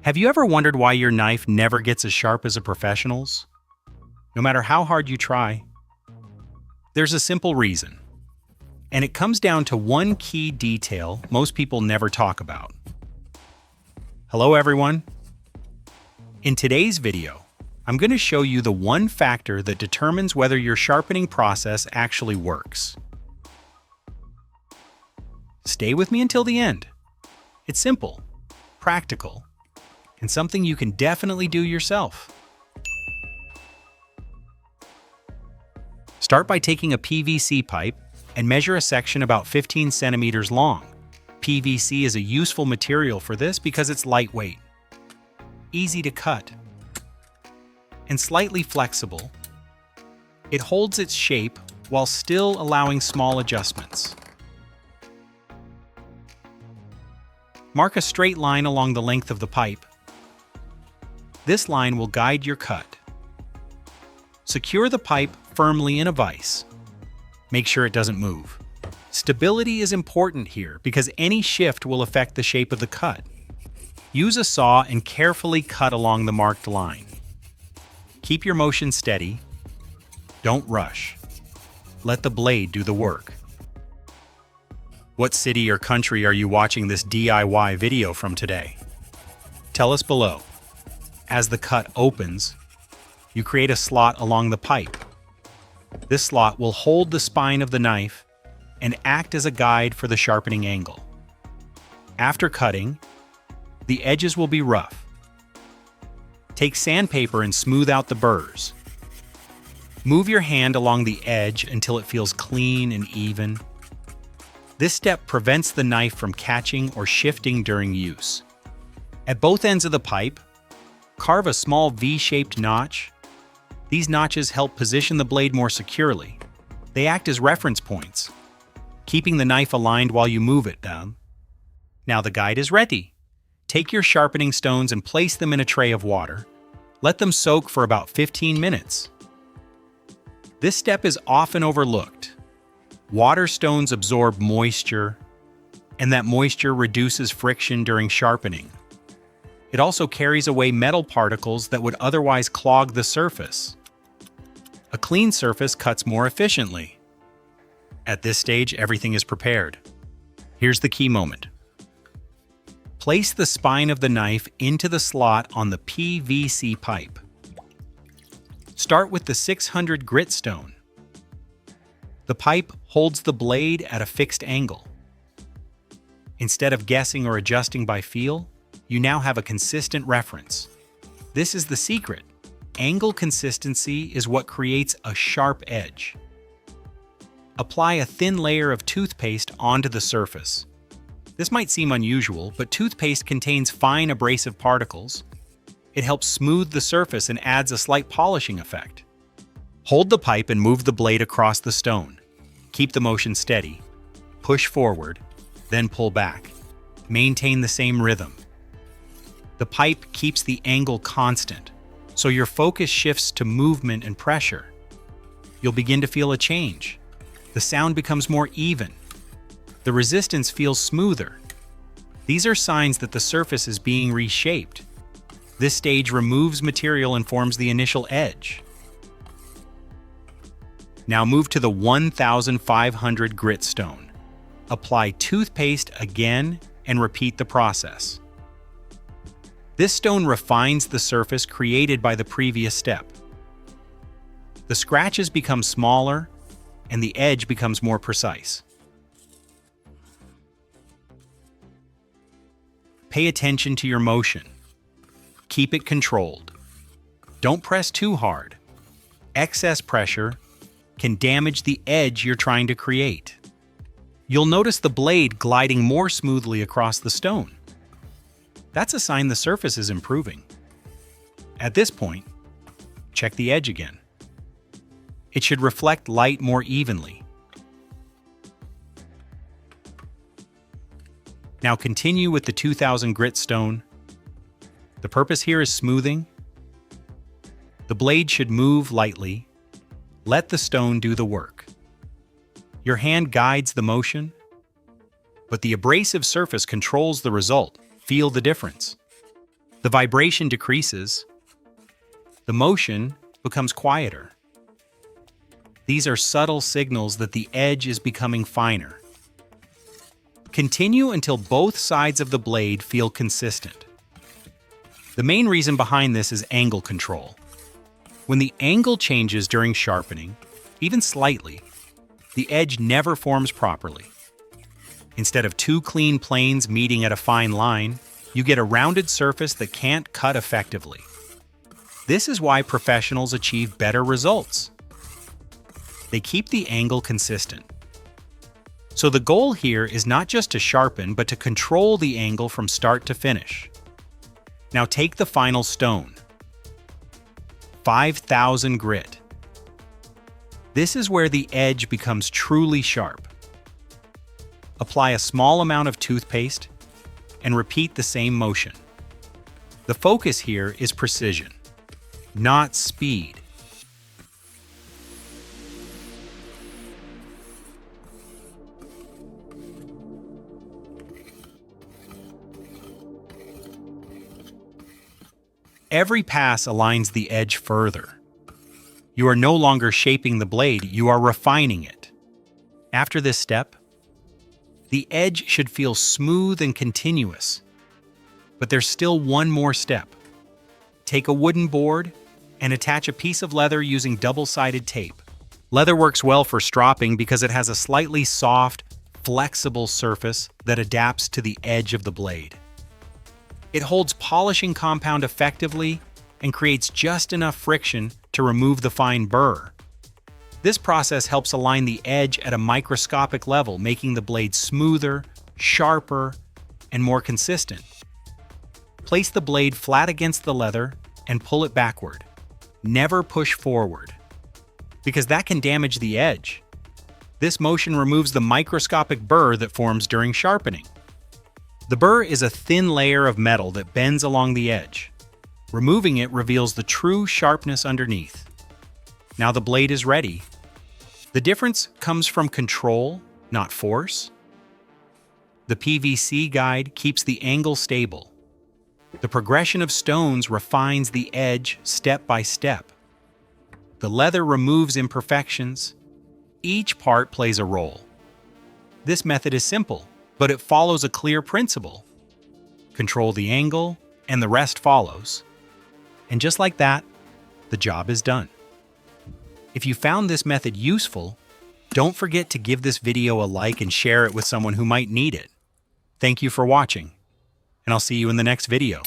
Have you ever wondered why your knife never gets as sharp as a professional's? No matter how hard you try, there's a simple reason. And it comes down to one key detail most people never talk about. Hello everyone. In today's video, I'm going to show you the one factor that determines whether your sharpening process actually works. Stay with me until the end. It's simple, practical, and something you can definitely do yourself. Start by taking a PVC pipe and measure a section about 15 centimeters long. PVC is a useful material for this because it's lightweight, easy to cut, and slightly flexible. It holds its shape while still allowing small adjustments. Mark a straight line along the length of the pipe. This line will guide your cut. Secure the pipe firmly in a vise. Make sure it doesn't move. Stability is important here because any shift will affect the shape of the cut. Use a saw and carefully cut along the marked line. Keep your motion steady. Don't rush. Let the blade do the work. What city or country are you watching this DIY video from today? Tell us below. As the cut opens, you create a slot along the pipe. This slot will hold the spine of the knife and act as a guide for the sharpening angle. After cutting, the edges will be rough. Take sandpaper and smooth out the burrs. Move your hand along the edge until it feels clean and even. This step prevents the knife from catching or shifting during use. At both ends of the pipe, carve a small V-shaped notch. These notches help position the blade more securely. They act as reference points, keeping the knife aligned while you move it down. Now the guide is ready. Take your sharpening stones and place them in a tray of water. Let them soak for about 15 minutes. This step is often overlooked. Water stones absorb moisture, and that moisture reduces friction during sharpening. It also carries away metal particles that would otherwise clog the surface. A clean surface cuts more efficiently. At this stage, everything is prepared. Here's the key moment. Place the spine of the knife into the slot on the PVC pipe. Start with the 600 grit stone. The pipe holds the blade at a fixed angle. Instead of guessing or adjusting by feel, you now have a consistent reference. This is the secret. Angle consistency is what creates a sharp edge. Apply a thin layer of toothpaste onto the surface. This might seem unusual, but toothpaste contains fine abrasive particles. It helps smooth the surface and adds a slight polishing effect. Hold the pipe and move the blade across the stone. Keep the motion steady. Push forward, then pull back. Maintain the same rhythm. The pipe keeps the angle constant, so your focus shifts to movement and pressure. You'll begin to feel a change. The sound becomes more even. The resistance feels smoother. These are signs that the surface is being reshaped. This stage removes material and forms the initial edge. Now move to the 1500 grit stone. Apply toothpaste again and repeat the process. This stone refines the surface created by the previous step. The scratches become smaller and the edge becomes more precise. Pay attention to your motion. Keep it controlled. Don't press too hard. Excess pressure can damage the edge you're trying to create. You'll notice the blade gliding more smoothly across the stone. That's a sign the surface is improving. At this point, check the edge again. It should reflect light more evenly. Now continue with the 2000 grit stone. The purpose here is smoothing. The blade should move lightly. Let the stone do the work. Your hand guides the motion, but the abrasive surface controls the result. Feel the difference. The vibration decreases. The motion becomes quieter. These are subtle signals that the edge is becoming finer. Continue until both sides of the blade feel consistent. The main reason behind this is angle control. When the angle changes during sharpening, even slightly, the edge never forms properly. Instead of two clean planes meeting at a fine line, you get a rounded surface that can't cut effectively. This is why professionals achieve better results. They keep the angle consistent. So the goal here is not just to sharpen, but to control the angle from start to finish. Now take the final stone. 5000 grit. This is where the edge becomes truly sharp. Apply a small amount of toothpaste and repeat the same motion. The focus here is precision, not speed. Every pass aligns the edge further. You are no longer shaping the blade, you are refining it. After this step, the edge should feel smooth and continuous. But there's still one more step. Take a wooden board and attach a piece of leather using double-sided tape. Leather works well for stropping because it has a slightly soft, flexible surface that adapts to the edge of the blade. It holds polishing compound effectively and creates just enough friction to remove the fine burr. This process helps align the edge at a microscopic level, making the blade smoother, sharper, and more consistent. Place the blade flat against the leather and pull it backward. Never push forward, because that can damage the edge. This motion removes the microscopic burr that forms during sharpening. The burr is a thin layer of metal that bends along the edge. Removing it reveals the true sharpness underneath. Now the blade is ready. The difference comes from control, not force. The PVC guide keeps the angle stable. The progression of stones refines the edge step by step. The leather removes imperfections. Each part plays a role. This method is simple, but it follows a clear principle. Control the angle, and the rest follows. And just like that, the job is done. If you found this method useful, don't forget to give this video a like and share it with someone who might need it. Thank you for watching, and I'll see you in the next video.